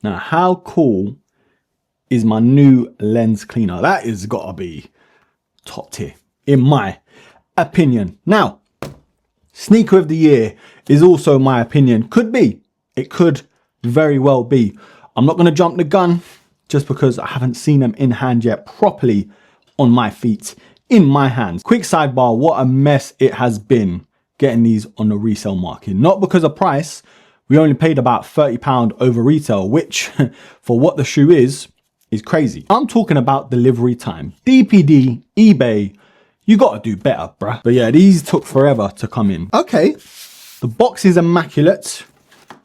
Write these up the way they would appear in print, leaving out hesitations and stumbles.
Now, how cool is my new lens cleaner? That is gotta be top tier, in my opinion. Now, sneaker of the year is also my opinion. Could be. It could very well be. I'm not gonna jump the gun just because I haven't seen them in hand yet properly on my feet, in my hands. Quick sidebar, what a mess it has been getting these on the resale market. Not because of price. We only paid about £30 over retail, which for what the shoe is crazy. I'm talking about delivery time. DPD, eBay, you gotta do better, bruh. But yeah, these took forever to come in. Okay, the box is immaculate,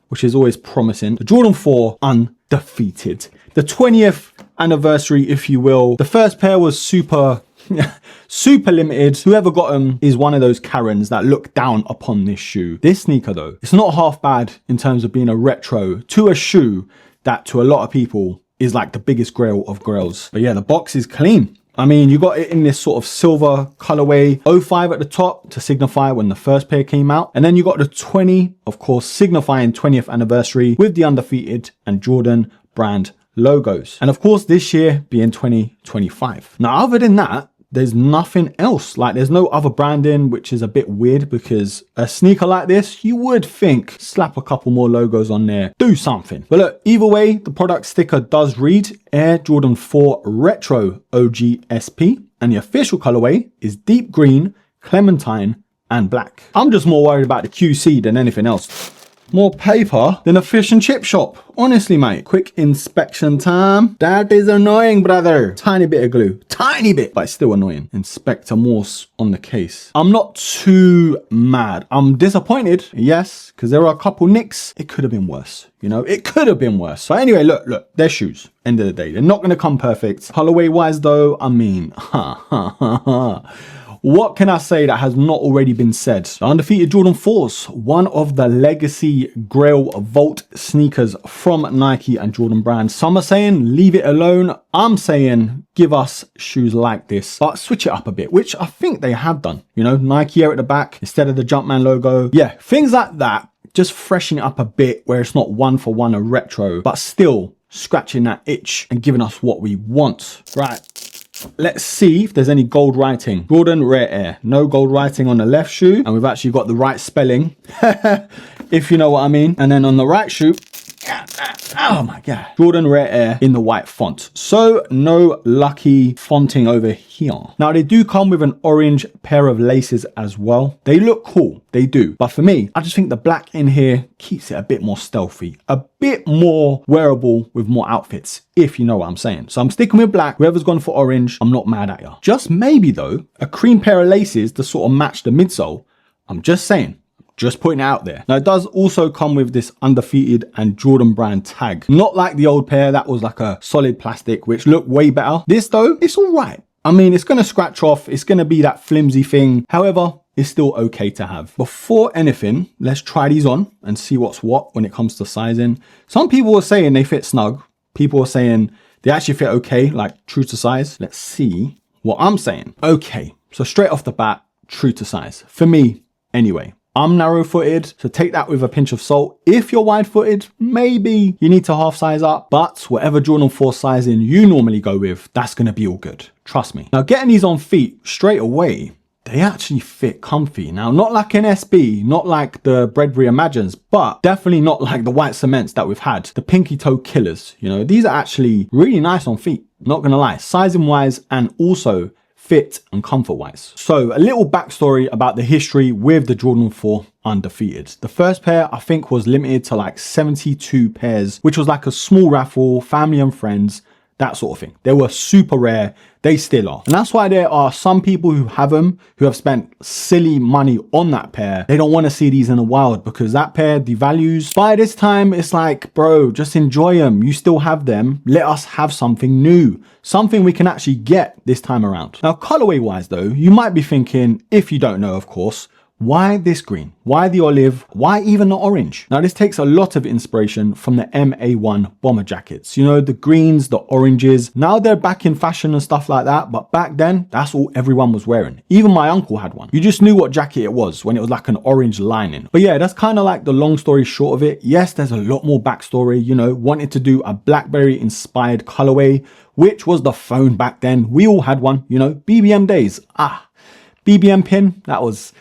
which is always promising. The Jordan 4 Undefeated. The 20th anniversary, if you will. The first pair was super limited. Whoever got them is one of those Karens that look down upon this shoe. This sneaker though, it's not half bad in terms of being a retro to a shoe that to a lot of people is like the biggest grail of grails. But yeah, the box is clean. I mean, you got it in this sort of silver colorway, 05 at the top to signify when the first pair came out. And then you got the 20, of course, signifying 20th anniversary with the Undefeated and Jordan brand logos. And of course, this year being 2025. Now, other than that, there's nothing else. Like there's no other branding, which is a bit weird because a sneaker like this, you would think slap a couple more logos on there, do something. But look, either way, the product sticker does read Air Jordan 4 Retro OG SP, and the official colorway is deep green, clementine, and black. I'm just more worried about the QC than anything else. More paper than a fish and chip shop. Honestly, mate. Quick inspection time. That is annoying, brother. Tiny bit of glue. Tiny bit, but it's still annoying. Inspector Morse on the case. I'm not too mad. I'm disappointed, yes, because there are a couple nicks. It could have been worse. You know, it could have been worse. So anyway, look, they're shoes. End of the day. They're not going to come perfect. Colorway wise though, I mean, what can I say that has not already been said? The Undefeated Jordan 4s, one of the legacy Grail Vault sneakers from Nike and Jordan brand. Some are saying leave it alone. I'm saying give us shoes like this, but switch it up a bit, which I think they have done. You know, Nike Air at the back instead of the Jumpman logo. Yeah, things like that. Just freshen it up a bit where it's not one for one a retro, but still scratching that itch and giving us what we want. Right. Let's see if there's any gold writing. Jordan Rare Air. No gold writing on the left shoe. And we've actually got the right spelling, if you know what I mean. And then on the right shoe, oh my God, Jordan Rare Air in the white font. So no lucky fonting over here. Now they do come with an orange pair of laces as well. They look cool, they do. But for me, I just think the black in here keeps it a bit more stealthy, a bit more wearable with more outfits, if you know what I'm saying. So I'm sticking with black. Whoever's gone for orange, I'm not mad at you. Just maybe though, a cream pair of laces to sort of match the midsole. I'm just saying. Just putting it out there. Now it does also come with this Undefeated and Jordan brand tag. Not like the old pair that was like a solid plastic, which looked way better. This though, it's all right. I mean, it's going to scratch off. It's going to be that flimsy thing. However, it's still okay to have. Before anything, let's try these on and see what's what when it comes to sizing. Some people are saying they fit snug. People are saying they actually fit okay, like true to size. Let's see what I'm saying. Okay, so straight off the bat, true to size. For me, anyway. I'm narrow-footed, so take that with a pinch of salt. If you're wide-footed, maybe you need to half size up, but whatever Jordan 4 sizing you normally go with, that's going to be all good. Trust me. Now, getting these on feet straight away, they actually fit comfy. Now, not like an SB, not like the Bread Reimagines, but definitely not like the white cements that we've had, the pinky toe killers. You know, these are actually really nice on feet, not going to lie, sizing-wise and also fit and comfort wise. So a little backstory about the history with the Jordan 4 Undefeated. The first pair I think was limited to like 72 pairs, which was like a small raffle, family and friends, that sort of thing. They were super rare. They still are. And that's why there are some people who have them, who have spent silly money on that pair. They don't want to see these in the wild because that pair devalues. By this time, it's like, bro, just enjoy them. You still have them. Let us have something new. Something we can actually get this time around. Now, colorway wise though, you might be thinking, if you don't know, of course, Why this green? Why the olive? Why even the orange? Now, this takes a lot of inspiration from the MA1 bomber jackets. You know, the greens, the oranges. Now they're back in fashion and stuff like that. But back then, that's all everyone was wearing. Even my uncle had one. You just knew what jacket it was when it was like an orange lining. But yeah, that's kind of like the long story short of it. Yes, there's a lot more backstory. You know, wanted to do a BlackBerry inspired colorway, which was the phone back then. We all had one, you know, BBM days. BBM pin, that was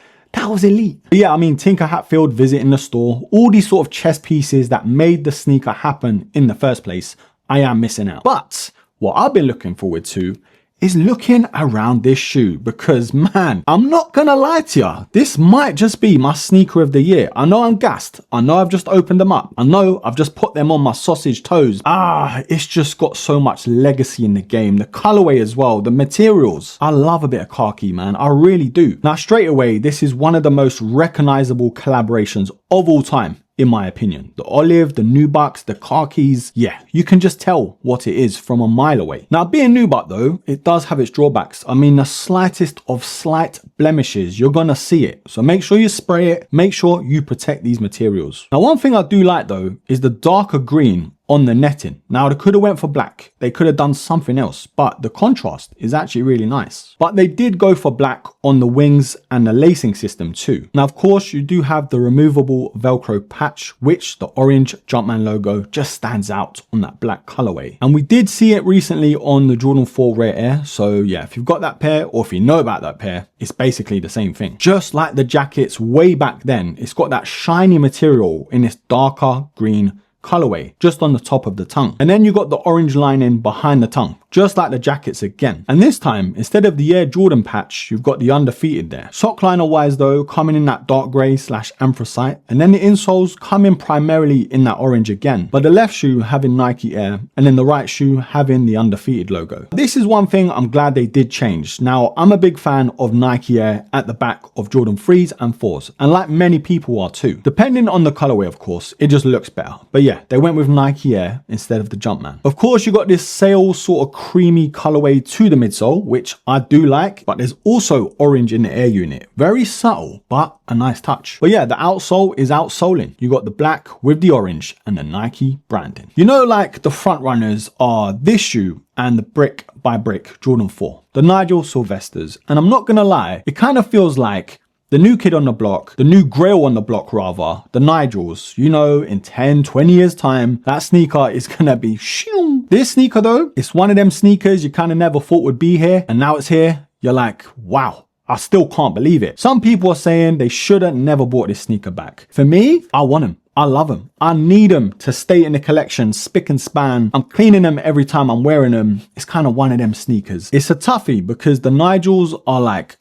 elite. But yeah, I mean, Tinker Hatfield visiting the store, all these sort of chess pieces that made the sneaker happen in the first place, I am missing out. But what I've been looking forward to is looking around this shoe, because man, I'm not gonna lie to you, this might just be my sneaker of the year. I know I'm gassed. I know I've just opened them up. I know I've just put them on my sausage toes. It's just got so much legacy in the game. The colorway as well, the materials. I love a bit of khaki, man. I really do. Now, straight away, this is one of the most recognizable collaborations of all time, in my opinion. The olive, the nubucks, the khakis, yeah, you can just tell what it is from a mile away. Now, being nubuck though, it does have its drawbacks. I mean, the slightest of slight blemishes, you're gonna see it. So make sure you spray it, make sure you protect these materials. Now, one thing I do like though, is the darker green on the netting. Now, they could have went for black. They could have done something else, but the contrast is actually really nice. But they did go for black on the wings and the lacing system too. Now, of course, you do have the removable Velcro patch, which the orange Jumpman logo just stands out on that black colorway. And we did see it recently on the Jordan 4 Rare Air. So yeah, if you've got that pair or if you know about that pair, it's basically the same thing. Just like the jackets way back then, it's got that shiny material in this darker green colorway just on the top of the tongue, and then you got the orange lining behind the tongue, just like the jackets again. And this time, instead of the Air Jordan patch, you've got the Undefeated there. Sock liner wise though, coming in that dark grey / anthracite, and then the insoles come in primarily in that orange again, but the left shoe having Nike Air and then the right shoe having the Undefeated logo. This is one thing I'm glad they did change. Now, I'm a big fan of Nike Air at the back of Jordan 3s and 4s, and like many people are too. Depending on the colorway, of course, it just looks better. But yeah, they went with Nike Air instead of the Jumpman. Of course, you got this sail sort of creamy colorway to the midsole, which I do like, but there's also orange in the Air unit. Very subtle, but a nice touch. But yeah, the outsole is outsoling. You got the black with the orange and the Nike branding. You know, like the front runners are this shoe and the brick by brick Jordan 4, the Nigel Sylvesters. And I'm not gonna lie, it kind of feels like the new kid on the block, the new grail on the block rather, the Nigels, you know, in 10, 20 years time, that sneaker is gonna be shoo. This sneaker though, it's one of them sneakers you kind of never thought would be here, and now it's here. You're like, wow, I still can't believe it. Some people are saying they should have never bought this sneaker back. For me, I want him. I love them. I need them to stay in the collection, spick and span. I'm cleaning them every time I'm wearing them. It's kind of one of them sneakers. It's a toughie because the Nigels are like,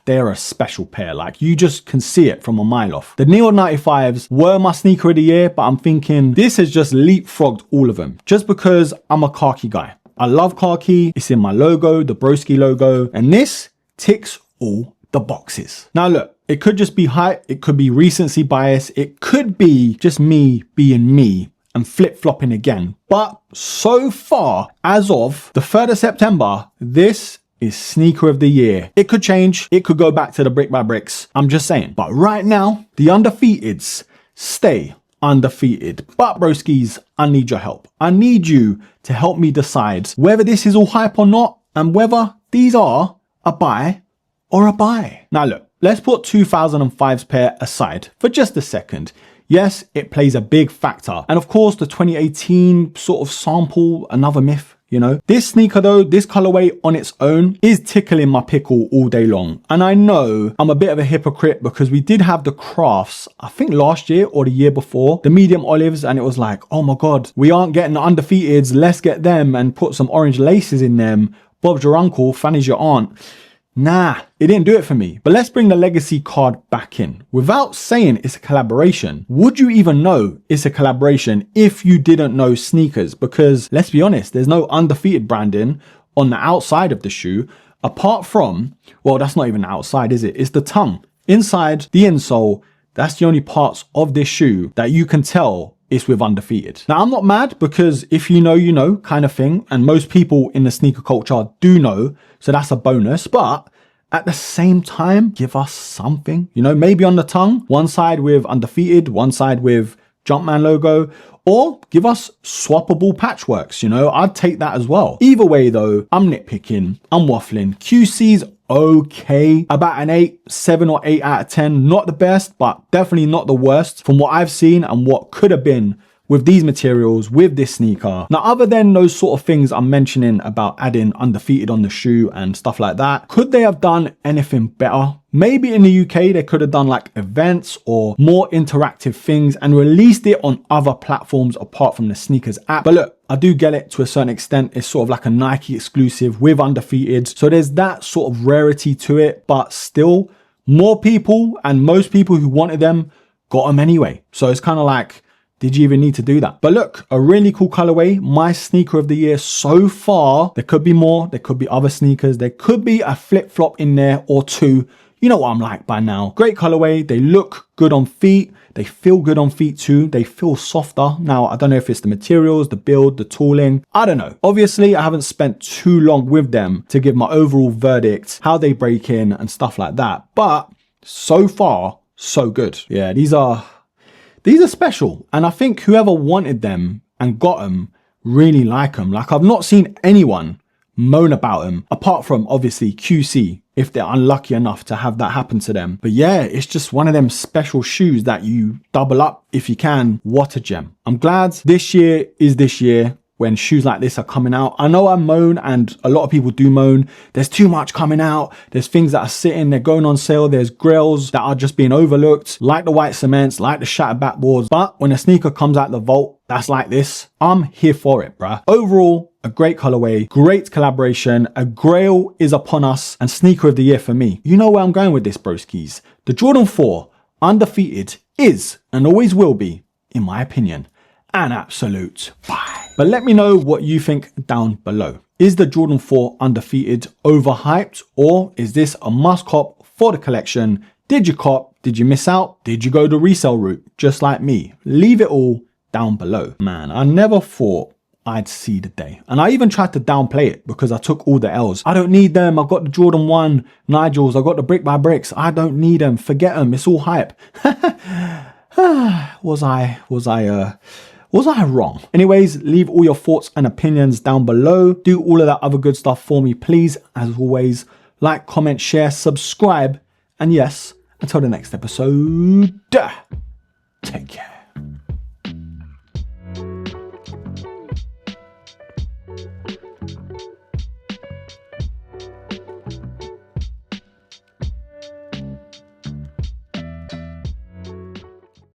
they're a special pair. Like, you just can see it from a mile off. The Neo 95s were my sneaker of the year, but I'm thinking this has just leapfrogged all of them just because I'm a khaki guy. I love khaki. It's in my logo, the Broski logo, and this ticks all the boxes. Now look, it could just be hype, it could be recency bias, it could be just me being me and flip-flopping again. But so far, as of the 3rd of September, this is sneaker of the year. It could change, it could go back to the brick by bricks, I'm just saying. But right now, the Undefeateds stay undefeated. But broskies, I need your help. I need you to help me decide whether this is all hype or not, and whether these are a buy or a buy. Now look, let's put 2005's pair aside for just a second. Yes, it plays a big factor. And of course, the 2018 sort of sample, another myth, you know. This sneaker though, this colorway on its own is tickling my pickle all day long. And I know I'm a bit of a hypocrite because we did have the crafts, I think last year or the year before, the medium olives, and it was like, oh my God, we aren't getting the Undefeateds, let's get them and put some orange laces in them. Bob's your uncle, Fanny's your aunt. Nah, it didn't do it for me. But let's bring the legacy card back in. Without saying it's a collaboration, would you even know it's a collaboration if you didn't know sneakers? Because let's be honest, there's no Undefeated branding on the outside of the shoe, apart from, well, that's not even the outside, is it? It's the tongue. Inside the insole, that's the only parts of this shoe that you can tell it's with Undefeated. Now, I'm not mad because if you know kind of thing, and most people in the sneaker culture do know, so that's a bonus. But at the same time, give us something, you know, maybe on the tongue, one side with Undefeated, one side with Jumpman logo, or give us swappable patchworks, you know, I'd take that as well. Either way though, I'm nitpicking, I'm waffling. QC's okay, about an 8, 7 or 8 out of 10. Not the best, but definitely not the worst from what I've seen and what could have been with these materials, with this sneaker. Now, other than those sort of things I'm mentioning about adding Undefeated on the shoe and stuff like that, could they have done anything better? Maybe in the UK, they could have done like events or more interactive things and released it on other platforms apart from the sneakers app. But look, I do get it to a certain extent. It's sort of like a Nike exclusive with Undefeated. So there's that sort of rarity to it, but still more people and most people who wanted them got them anyway. So it's kind of like, did you even need to do that? But look, a really cool colorway. My sneaker of the year so far. There could be more. There could be other sneakers. There could be a flip-flop in there or two. You know what I'm like by now. Great colorway. They look good on feet. They feel good on feet too. They feel softer. Now, I don't know if it's the materials, the build, the tooling. I don't know. Obviously, I haven't spent too long with them to give my overall verdict, how they break in and stuff like that. But so far, so good. Yeah, these are special. And I think whoever wanted them and got them really like them. Like, I've not seen anyone moan about them apart from obviously QC, if they're unlucky enough to have that happen to them. But yeah, it's just one of them special shoes that you double up if you can. What a gem. I'm glad this year is this year when shoes like this are coming out. I know I moan, and a lot of people do moan. There's too much coming out. There's things that are sitting, they're going on sale. There's grails that are just being overlooked, like the white cements, like the shattered backboards. But when a sneaker comes out the vault that's like this, I'm here for it, bruh. Overall, a great colorway, great collaboration. A grail is upon us, and sneaker of the year for me. You know where I'm going with this, broskis. The Jordan 4 Undefeated is and always will be, in my opinion, an absolute buy. But let me know what you think down below. Is the Jordan 4 Undefeated overhyped, or is this a must cop for the collection? Did you cop? Did you miss out? Did you go the resale route just like me? Leave it all down below. Man, I never thought I'd see the day. And I even tried to downplay it because I took all the L's. I don't need them. I've got the Jordan 1 Nigels. I've got the brick by bricks. I don't need them. Forget them. It's all hype. Was I wrong? Anyways, leave all your thoughts and opinions down below. Do all of that other good stuff for me, please. As always, like, comment, share, subscribe. And yes, until the next episode, take care.